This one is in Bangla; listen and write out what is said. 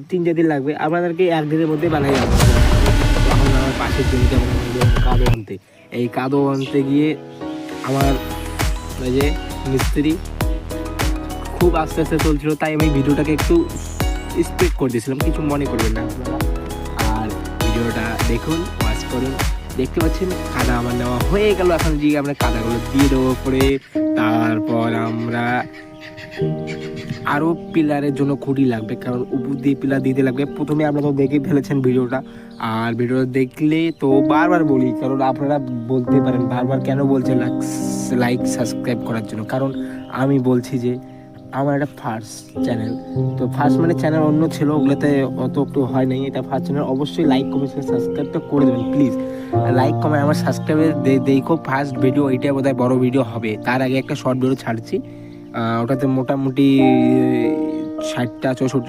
3-4 দিন লাগবে, আপনাদেরকে 1 দিনের মধ্যেই বানিয়ে যাবো। এখন আমার পাশের জমিতে কাদো আনতে, এই কাদো আনতে গিয়ে আমার ওই যে মিস্ত্রি খুব আস্তে আস্তে চলছিল, তাই আমি ভিডিওটাকে একটু স্পিড করে দিয়েছিলাম, কিছু মনে করবেন না আপনারা। আর ভিডিওটা দেখুন, ওয়াচ করুন। দেখতে পাচ্ছেন কাদা আমার নেওয়া হয়ে গেল। এখন যে আমরা কাদাগুলো দিয়ে দেবো পরে, তারপর আমরা আরও পিলারের জন্য খুঁটি লাগবে, কারণ উপর দিয়ে পিলার দিতে লাগবে। প্রথমে আপনারা তো দেখে ফেলেছেন ভিডিওটা, আর ভিডিওটা দেখলে তো বারবার বলি, কারণ আপনারা বলতে পারেন বারবার কেন বলছেন লাইক সাবস্ক্রাইব করার জন্য, কারণ আমি বলছি যে আমার একটা ফার্স্ট চ্যানেল, তো ফার্স্ট মানে চ্যানেল অন্য ছিল, ওগুলোতে অত একটু হয় নাই, এটা ফার্স্ট চ্যানেল। অবশ্যই লাইক কমেন্ট সাবস্ক্রাইবটা করে দেবেন প্লিজ। লাইক কমেন্ট আমার সাবস্ক্রাইবের দেখো, ফার্স্ট ভিডিও এইটা বোধহয় বড় ভিডিও হবে। তার আগে একটা শর্ট ভিডিও ছাড়ছি, ওটাতে মোটামুটি 60টা 64